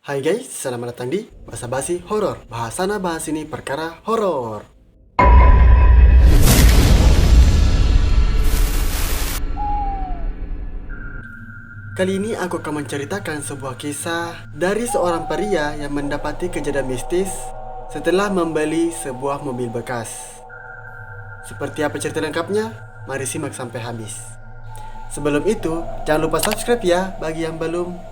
Hai guys, selamat datang di Basa Basi Horor. Bahasana bahas ini perkara horor. Kali ini aku akan menceritakan sebuah kisah dari seorang pria yang mendapati kejadian mistis setelah membeli sebuah mobil bekas. Seperti apa cerita lengkapnya? Mari simak sampai habis. Sebelum itu, jangan lupa subscribe ya bagi yang belum.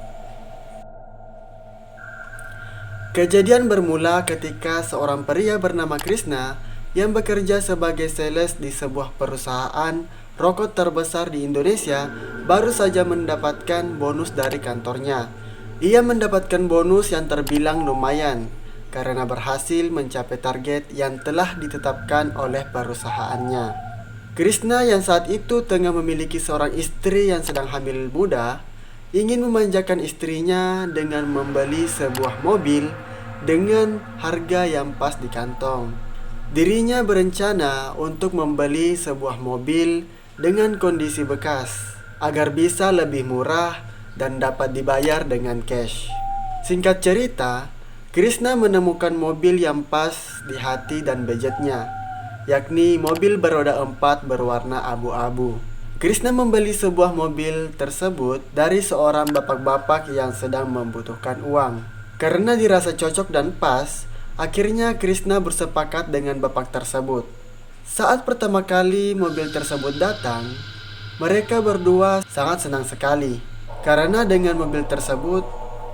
Kejadian bermula ketika seorang pria bernama Krishna yang bekerja sebagai sales di sebuah perusahaan rokok terbesar di Indonesia baru saja mendapatkan bonus dari kantornya. Ia mendapatkan bonus yang terbilang lumayan karena berhasil mencapai target yang telah ditetapkan oleh perusahaannya. Krishna yang saat itu tengah memiliki seorang istri yang sedang hamil muda ingin memanjakan istrinya dengan membeli sebuah mobil dengan harga yang pas di kantong. Dirinya berencana untuk membeli sebuah mobil dengan kondisi bekas agar bisa lebih murah dan dapat dibayar dengan cash. Singkat cerita, Krishna menemukan mobil yang pas di hati dan budgetnya, yakni mobil beroda 4 berwarna abu-abu. Krishna membeli sebuah mobil tersebut dari seorang bapak-bapak yang sedang membutuhkan uang. Karena dirasa cocok dan pas, akhirnya Krishna bersepakat dengan bapak tersebut. Saat pertama kali mobil tersebut datang, mereka berdua sangat senang sekali. Karena dengan mobil tersebut,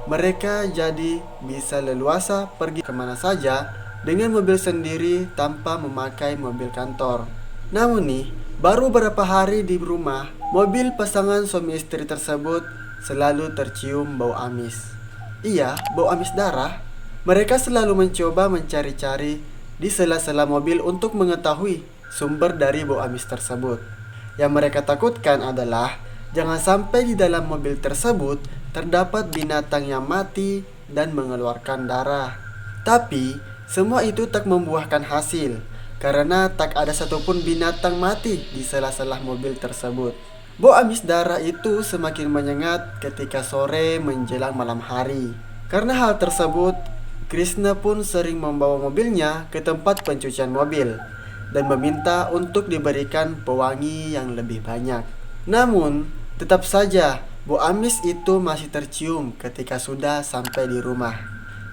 mereka jadi bisa leluasa pergi kemana saja dengan mobil sendiri tanpa memakai mobil kantor. Namun nih, baru beberapa hari di rumah, mobil pasangan suami istri tersebut selalu tercium bau amis. Iya, bau amis darah. Mereka selalu mencoba mencari-cari di sela-sela mobil untuk mengetahui sumber dari bau amis tersebut. Yang mereka takutkan adalah jangan sampai di dalam mobil tersebut terdapat binatang yang mati dan mengeluarkan darah. Tapi, semua itu tak membuahkan hasil karena tak ada satupun binatang mati di sela-sela mobil tersebut. Bau amis darah itu semakin menyengat ketika sore menjelang malam hari. Karena hal tersebut, Krishna pun sering membawa mobilnya ke tempat pencucian mobil dan meminta untuk diberikan pewangi yang lebih banyak. Namun, tetap saja bau amis itu masih tercium ketika sudah sampai di rumah.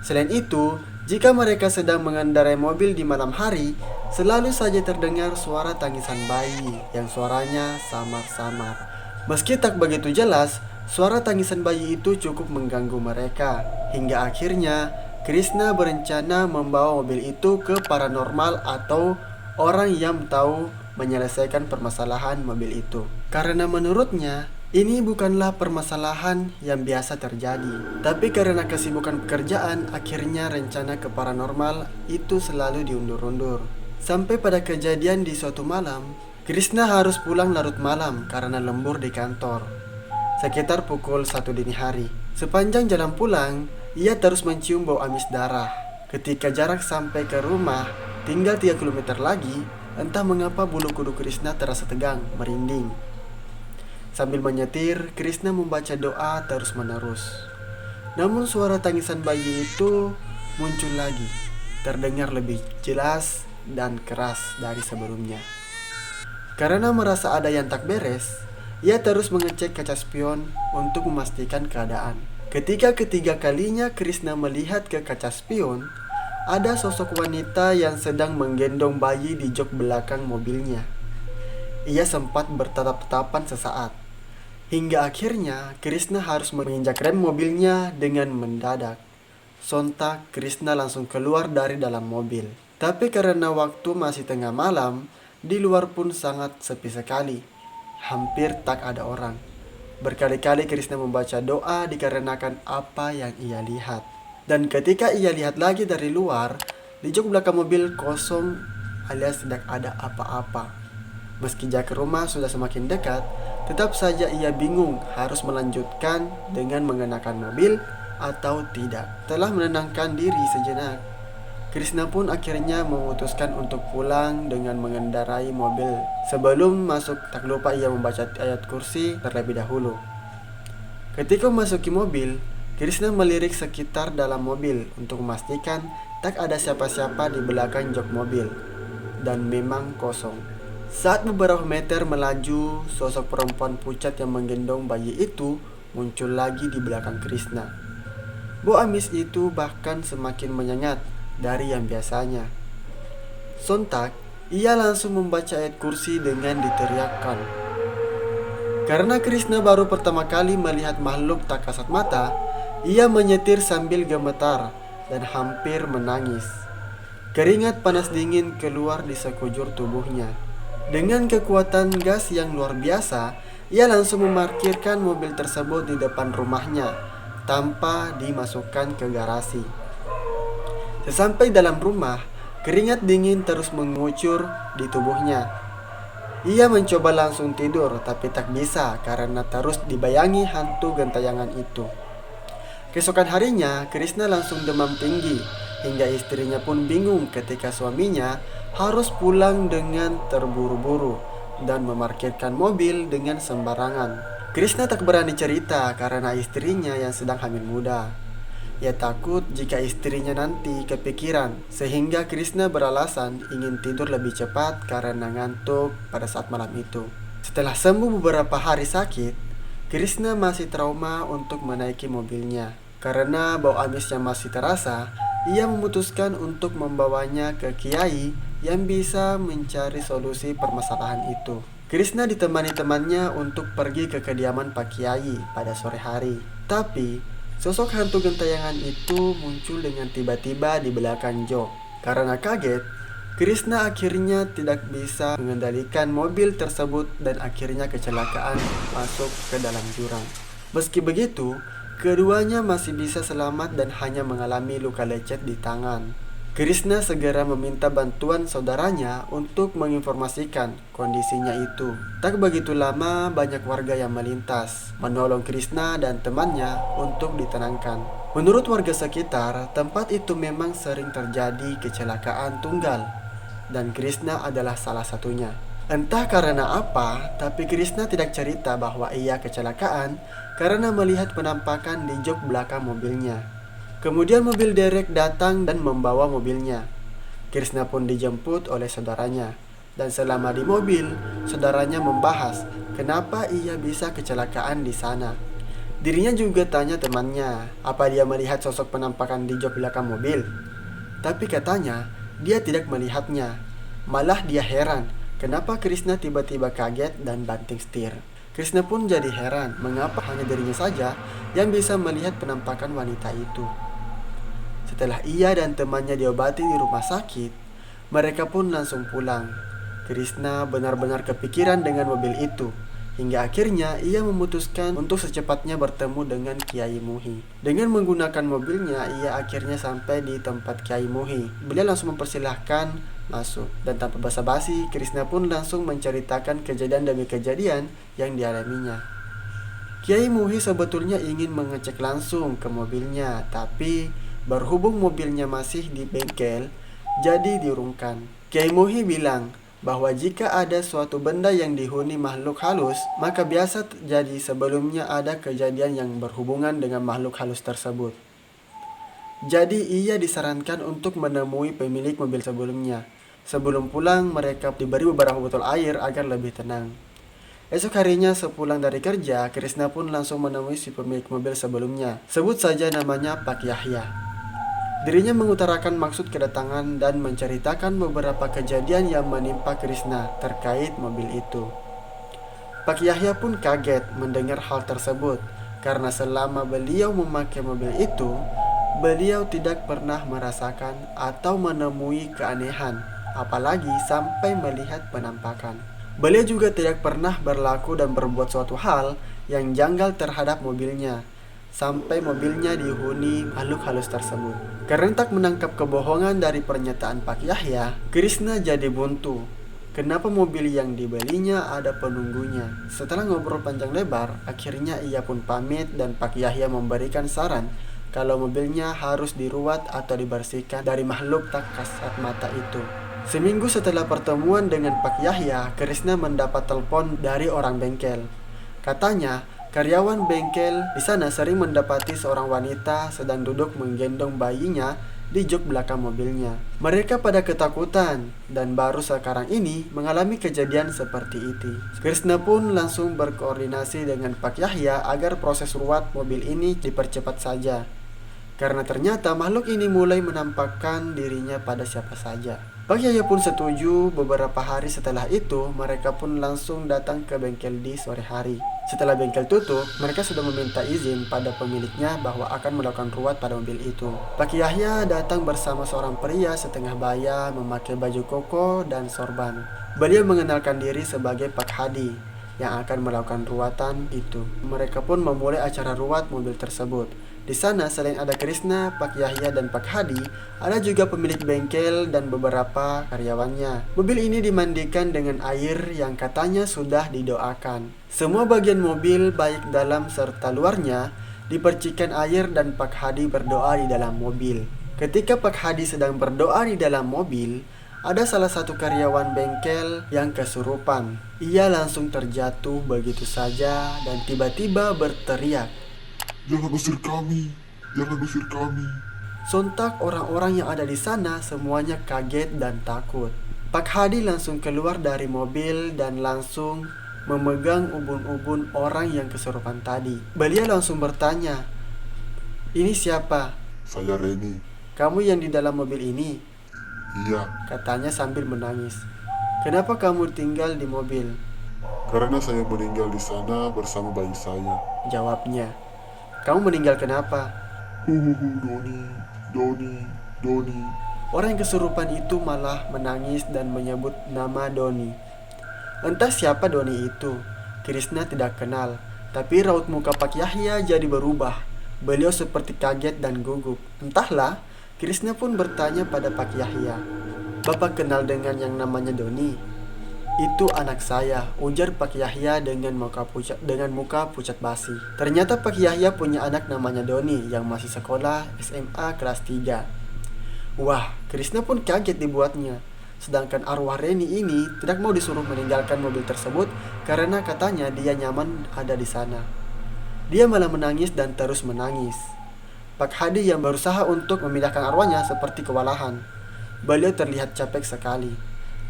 Selain itu, jika mereka sedang mengendarai mobil di malam hari, selalu saja terdengar suara tangisan bayi yang suaranya samar-samar. Meski tak begitu jelas, suara tangisan bayi itu cukup mengganggu mereka. Hingga akhirnya, Krishna berencana membawa mobil itu ke paranormal atau orang yang tahu menyelesaikan permasalahan mobil itu. Karena menurutnya, ini bukanlah permasalahan yang biasa terjadi. Tapi karena kesibukan pekerjaan, akhirnya rencana ke paranormal itu selalu diundur-undur. Sampai pada kejadian di suatu malam, Krishna harus pulang larut malam karena lembur di kantor. Sekitar pukul 1 dini hari. Sepanjang jalan pulang, ia terus mencium bau amis darah. Ketika jarak sampai ke rumah tinggal 3 km lagi, entah mengapa bulu kuduk Krishna terasa tegang, merinding. Sambil menyetir, Krishna membaca doa terus-menerus. Namun suara tangisan bayi itu muncul lagi, terdengar lebih jelas dan keras dari sebelumnya. Karena merasa ada yang tak beres, ia terus mengecek kaca spion untuk memastikan keadaan. Ketika ketiga kalinya Krishna melihat ke kaca spion, ada sosok wanita yang sedang menggendong bayi di jok belakang mobilnya. Ia sempat bertatap-tatapan sesaat. Hingga akhirnya Krishna harus menginjak rem mobilnya dengan mendadak. Sontak Krishna langsung keluar dari dalam mobil. Tapi karena waktu masih tengah malam, di luar pun sangat sepi sekali. Hampir tak ada orang. Berkali-kali Krishna membaca doa dikarenakan apa yang ia lihat. Dan ketika ia lihat lagi dari luar, di jok belakang mobil kosong alias tidak ada apa-apa. Meski jarak ke rumah sudah semakin dekat, tetap saja ia bingung harus melanjutkan dengan mengenakan mobil atau tidak. Telah menenangkan diri sejenak, Krishna pun akhirnya memutuskan untuk pulang dengan mengendarai mobil. Sebelum masuk, tak lupa ia membaca ayat kursi terlebih dahulu. Ketika memasuki mobil, Krishna melirik sekitar dalam mobil untuk memastikan tak ada siapa-siapa di belakang jok mobil, dan memang kosong. Saat beberapa meter melaju, sosok perempuan pucat yang menggendong bayi itu muncul lagi di belakang Krishna. Bau amis itu bahkan semakin menyengat dari yang biasanya. Sontak, ia langsung membaca ayat kursi dengan diteriakkan. Karena Krishna baru pertama kali melihat makhluk tak kasat mata, ia menyetir sambil gemetar dan hampir menangis. Keringat panas dingin keluar di sekujur tubuhnya. Dengan kekuatan gas yang luar biasa, ia langsung memarkirkan mobil tersebut di depan rumahnya tanpa dimasukkan ke garasi. Sesampai dalam rumah, keringat dingin terus mengucur di tubuhnya. Ia mencoba langsung tidur, tapi tak bisa karena terus dibayangi hantu gentayangan itu. Keesokan harinya, Krishna langsung demam tinggi, hingga istrinya pun bingung ketika suaminya harus pulang dengan terburu-buru dan memarkirkan mobil dengan sembarangan. Krishna tak berani cerita karena istrinya yang sedang hamil muda. Ia takut jika istrinya nanti kepikiran, sehingga Krishna beralasan ingin tidur lebih cepat karena ngantuk pada saat malam itu. Setelah sembuh beberapa hari sakit, Krishna masih trauma untuk menaiki mobilnya. Karena bau amisnya masih terasa, ia memutuskan untuk membawanya ke kiai yang bisa mencari solusi permasalahan itu. Krishna ditemani temannya untuk pergi ke kediaman Pak Kiai pada sore hari. Tapi, sosok hantu gentayangan itu muncul dengan tiba-tiba di belakang jok. Karena kaget, Krishna akhirnya tidak bisa mengendalikan mobil tersebut dan akhirnya kecelakaan masuk ke dalam jurang. Meski begitu, keduanya masih bisa selamat dan hanya mengalami luka lecet di tangan. Krishna segera meminta bantuan saudaranya untuk menginformasikan kondisinya itu. Tak begitu lama, banyak warga yang melintas, menolong Krishna dan temannya untuk ditenangkan. Menurut warga sekitar, tempat itu memang sering terjadi kecelakaan tunggal, dan Krishna adalah salah satunya. Entah karena apa, tapi Krishna tidak cerita bahwa ia kecelakaan karena melihat penampakan di jok belakang mobilnya. Kemudian mobil derek datang dan membawa mobilnya. Krishna pun dijemput oleh saudaranya. Dan selama di mobil, saudaranya membahas kenapa ia bisa kecelakaan di sana. Dirinya juga tanya temannya, apa dia melihat sosok penampakan di jok belakang mobil. Tapi katanya, dia tidak melihatnya. Malah dia heran, kenapa Krishna tiba-tiba kaget dan banting setir. Krishna pun jadi heran, mengapa hanya dirinya saja yang bisa melihat penampakan wanita itu. Setelah ia dan temannya diobati di rumah sakit, mereka pun langsung pulang. Krishna benar-benar kepikiran dengan mobil itu, hingga akhirnya ia memutuskan untuk secepatnya bertemu dengan Kiai Muhi. Dengan menggunakan mobilnya, ia akhirnya sampai di tempat Kiai Muhi. Beliau langsung mempersilahkan masuk, dan tanpa basa-basi, Krishna pun langsung menceritakan kejadian demi kejadian yang dialaminya. Kiai Muhi sebetulnya ingin mengecek langsung ke mobilnya, tapi berhubung mobilnya masih di bengkel, jadi diurungkan. Kiai Muhi bilang bahwa jika ada suatu benda yang dihuni makhluk halus, maka biasa terjadi sebelumnya ada kejadian yang berhubungan dengan makhluk halus tersebut. Jadi ia disarankan untuk menemui pemilik mobil sebelumnya. Sebelum pulang, mereka diberi beberapa botol air agar lebih tenang. Esok harinya sepulang dari kerja, Krishna pun langsung menemui si pemilik mobil sebelumnya. Sebut saja namanya Pak Yahya. Dirinya mengutarakan maksud kedatangan dan menceritakan beberapa kejadian yang menimpa Krishna terkait mobil itu. Pak Yahya pun kaget mendengar hal tersebut, karena selama beliau memakai mobil itu, beliau tidak pernah merasakan atau menemui keanehan, apalagi sampai melihat penampakan. Beliau juga tidak pernah berlaku dan berbuat suatu hal yang janggal terhadap mobilnya, sampai mobilnya dihuni makhluk halus tersebut. Karena tak menangkap kebohongan dari pernyataan Pak Yahya, Krishna jadi buntu. Kenapa mobil yang dibelinya ada penunggunya? Setelah ngobrol panjang lebar, akhirnya ia pun pamit dan Pak Yahya memberikan saran kalau mobilnya harus diruat atau dibersihkan dari makhluk tak kasat mata itu. Seminggu setelah pertemuan dengan Pak Yahya, Krishna mendapat telepon dari orang bengkel. Katanya, Karyawan bengkel di sana sering mendapati seorang wanita sedang duduk menggendong bayinya di jok belakang mobilnya. Mereka pada ketakutan dan baru sekarang ini mengalami kejadian seperti itu. Krishna pun langsung berkoordinasi dengan Pak Yahya agar proses ruwet mobil ini dipercepat saja. Karena ternyata makhluk ini mulai menampakkan dirinya pada siapa saja. Pak Yahya pun setuju. Beberapa hari setelah itu, mereka pun langsung datang ke bengkel di sore hari. Setelah bengkel tutup, mereka sudah meminta izin pada pemiliknya bahwa akan melakukan ruwet pada mobil itu. Pak Yahya datang bersama seorang pria setengah baya memakai baju koko dan sorban. Beliau mengenalkan diri sebagai Pak Hadi yang akan melakukan ruwatan itu. Mereka pun memulai acara ruwet mobil tersebut. Di sana selain ada Krishna, Pak Yahya dan Pak Hadi, ada juga pemilik bengkel dan beberapa karyawannya. Mobil ini dimandikan dengan air yang katanya sudah didoakan. Semua bagian mobil baik dalam serta luarnya dipercikan air dan Pak Hadi berdoa di dalam mobil. Ketika Pak Hadi sedang berdoa di dalam mobil, ada salah satu karyawan bengkel yang kesurupan. Ia langsung terjatuh begitu saja dan tiba-tiba berteriak, "Jangan usir kami! Jangan usir kami!" Sontak orang-orang yang ada di sana semuanya kaget dan takut. Pak Hadi langsung keluar dari mobil dan langsung memegang ubun-ubun orang yang kesurupan tadi. Beliau langsung bertanya, "Ini siapa?" "Saya Reni." "Kamu yang di dalam mobil ini?" "Iya, katanya sambil menangis. "Kenapa kamu tinggal di mobil?" karena saya meninggal di sana bersama bayi saya." jawabnya. "Kamu meninggal kenapa?" Doni. Orang yang kesurupan itu malah menangis dan menyebut nama Doni. Entah siapa Doni itu, Krishna tidak kenal, tapi raut muka Pak Yahya jadi berubah. Beliau seperti kaget dan gugup. Entahlah, Krishna pun bertanya pada Pak Yahya, "Bapak kenal dengan yang namanya Doni?" "Itu anak saya," ujar Pak Yahya dengan muka pucat basi. Ternyata Pak Yahya punya anak namanya Doni yang masih sekolah SMA kelas 3. Wah, Krishna pun kaget dibuatnya. Sedangkan arwah Reni ini tidak mau disuruh meninggalkan mobil tersebut karena katanya dia nyaman ada di sana. Dia malah menangis dan terus menangis. Pak Hadi yang berusaha untuk memindahkan arwahnya seperti kewalahan. Beliau terlihat capek sekali.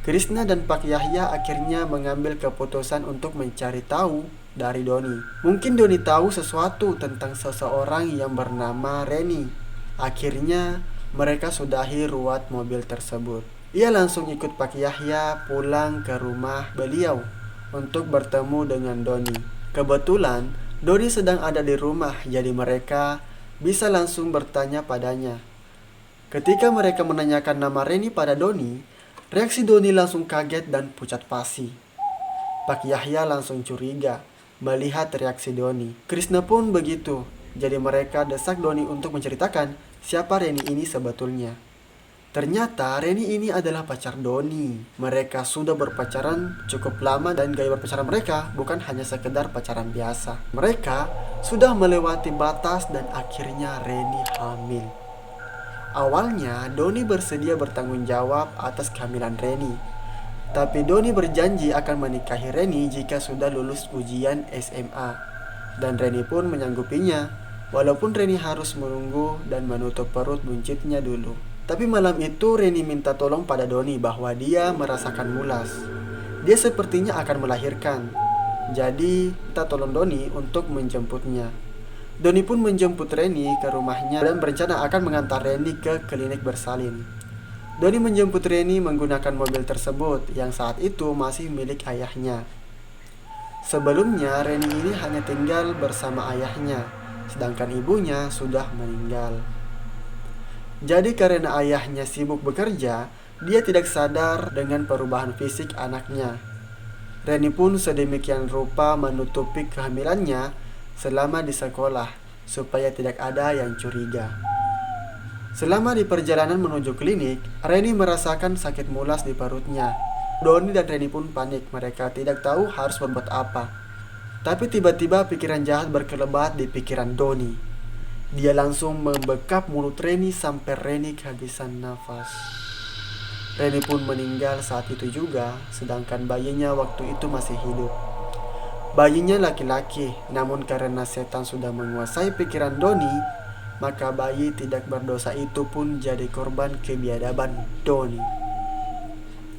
Krishna dan Pak Yahya akhirnya mengambil keputusan untuk mencari tahu dari Doni. Mungkin Doni tahu sesuatu tentang seseorang yang bernama Reni. Akhirnya mereka sudahi ruwet mobil tersebut. Ia langsung ikut Pak Yahya pulang ke rumah beliau untuk bertemu dengan Doni. Kebetulan Doni sedang ada di rumah, jadi mereka bisa langsung bertanya padanya. Ketika mereka menanyakan nama Reni pada Doni, reaksi Doni langsung kaget dan pucat pasi. Pak Yahya langsung curiga melihat reaksi Doni. Krishna pun begitu, jadi mereka desak Doni untuk menceritakan siapa Reni ini sebetulnya. Ternyata Reni ini adalah pacar Doni. Mereka sudah berpacaran cukup lama dan gaya berpacaran mereka bukan hanya sekedar pacaran biasa. Mereka sudah melewati batas dan akhirnya Reni hamil. Awalnya Doni bersedia bertanggung jawab atas kehamilan Reni. Tapi Doni berjanji akan menikahi Reni jika sudah lulus ujian SMA. Dan Reni pun menyanggupinya, walaupun Reni harus menunggu dan menutup perut buncitnya dulu. Tapi malam itu Reni minta tolong pada Doni bahwa dia merasakan mulas. Dia sepertinya akan melahirkan. Jadi minta tolong Doni untuk menjemputnya. Doni pun menjemput Reni ke rumahnya dan berencana akan mengantar Reni ke klinik bersalin. Doni menjemput Reni menggunakan mobil tersebut yang saat itu masih milik ayahnya. Sebelumnya Reni ini hanya tinggal bersama ayahnya, sedangkan ibunya sudah meninggal. Jadi karena ayahnya sibuk bekerja, dia tidak sadar dengan perubahan fisik anaknya. Reni pun sedemikian rupa menutupi kehamilannya selama di sekolah, supaya tidak ada yang curiga. Selama di perjalanan menuju klinik, Reni merasakan sakit mulas di perutnya. Doni dan Reni pun panik, mereka tidak tahu harus berbuat apa. Tapi tiba-tiba pikiran jahat berkelebat di pikiran Doni. Dia langsung membekap mulut Reni sampai Reni kehabisan nafas. Reni pun meninggal saat itu juga, sedangkan bayinya waktu itu masih hidup. Bayinya laki-laki, namun karena setan sudah menguasai pikiran Doni, maka bayi tidak berdosa itu pun jadi korban kebiadaban Doni.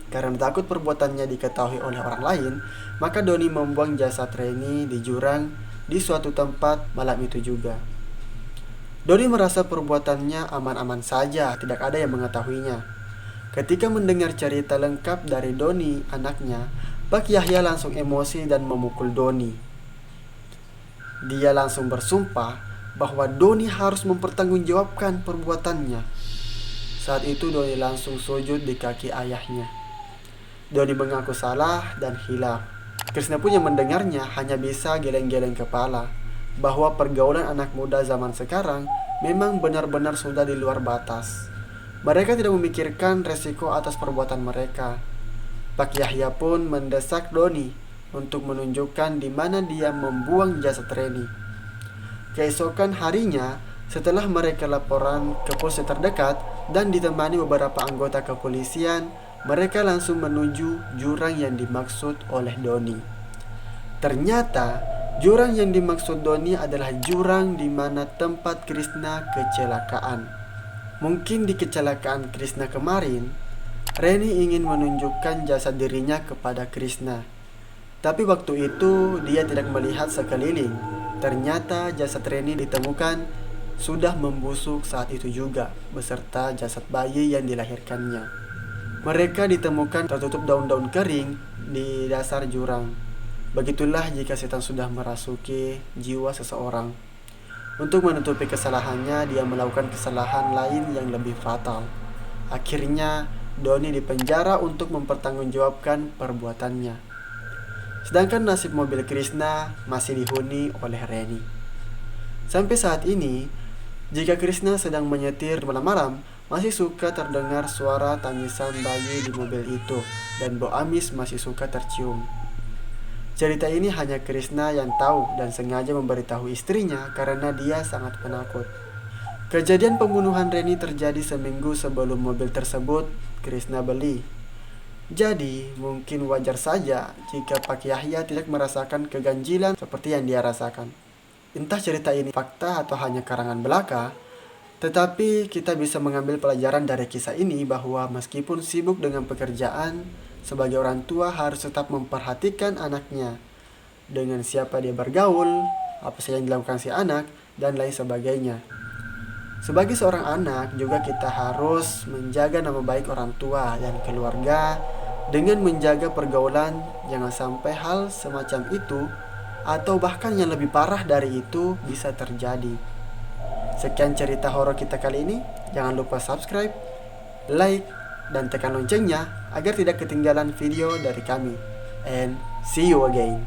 Karena takut perbuatannya diketahui oleh orang lain, maka Doni membuang jasad Reni di jurang di suatu tempat malam itu juga. Doni merasa perbuatannya aman-aman saja, tidak ada yang mengetahuinya. Ketika mendengar cerita lengkap dari Doni, anaknya, Pak Yahya langsung emosi dan memukul Doni. Dia langsung bersumpah bahwa Doni harus mempertanggungjawabkan perbuatannya. Saat itu Doni langsung sujud di kaki ayahnya. Doni mengaku salah dan hilaf. Krishna pun yang mendengarnya hanya bisa geleng-geleng kepala bahwa pergaulan anak muda zaman sekarang memang benar-benar sudah di luar batas. Mereka tidak memikirkan resiko atas perbuatan mereka. Pak Yahya pun mendesak Doni untuk menunjukkan di mana dia membuang jasad Reni. Keesokan harinya, setelah mereka laporan ke polsek terdekat dan ditemani beberapa anggota kepolisian, mereka langsung menuju jurang yang dimaksud oleh Doni. Ternyata, jurang yang dimaksud Doni adalah jurang di mana tempat Krishna kecelakaan. Mungkin di kecelakaan Krishna kemarin, Reni ingin menunjukkan jasad dirinya kepada Krishna. Tapi waktu itu dia tidak melihat sekeliling. Ternyata jasad Reni ditemukan sudah membusuk saat itu juga, beserta jasad bayi yang dilahirkannya. Mereka ditemukan tertutup daun-daun kering di dasar jurang. Begitulah jika setan sudah merasuki jiwa seseorang. Untuk menutupi kesalahannya, dia melakukan kesalahan lain yang lebih fatal. Akhirnya, Doni dipenjara untuk mempertanggungjawabkan perbuatannya. Sedangkan nasib mobil Krishna masih dihuni oleh Reni. Sampai saat ini, jika Krishna sedang menyetir malam-malam, masih suka terdengar suara tangisan bayi di mobil itu, dan bau amis masih suka tercium. Cerita ini hanya Krishna yang tahu dan sengaja memberitahu istrinya karena dia sangat penakut. Kejadian pembunuhan Reni terjadi seminggu sebelum mobil tersebut Krishna beli. Jadi, mungkin wajar saja jika Pak Yahya tidak merasakan keganjilan seperti yang dia rasakan. Entah cerita ini fakta atau hanya karangan belaka, tetapi kita bisa mengambil pelajaran dari kisah ini bahwa meskipun sibuk dengan pekerjaan, sebagai orang tua harus tetap memperhatikan anaknya. Dengan siapa dia bergaul, apa saja yang dilakukan si anak, dan lain sebagainya. Sebagai seorang anak, juga kita harus menjaga nama baik orang tua dan keluarga dengan menjaga pergaulan. Jangan sampai hal semacam itu atau bahkan yang lebih parah dari itu bisa terjadi. Sekian cerita horor kita kali ini. Jangan lupa subscribe, like, dan tekan loncengnya agar tidak ketinggalan video dari kami. And see you again.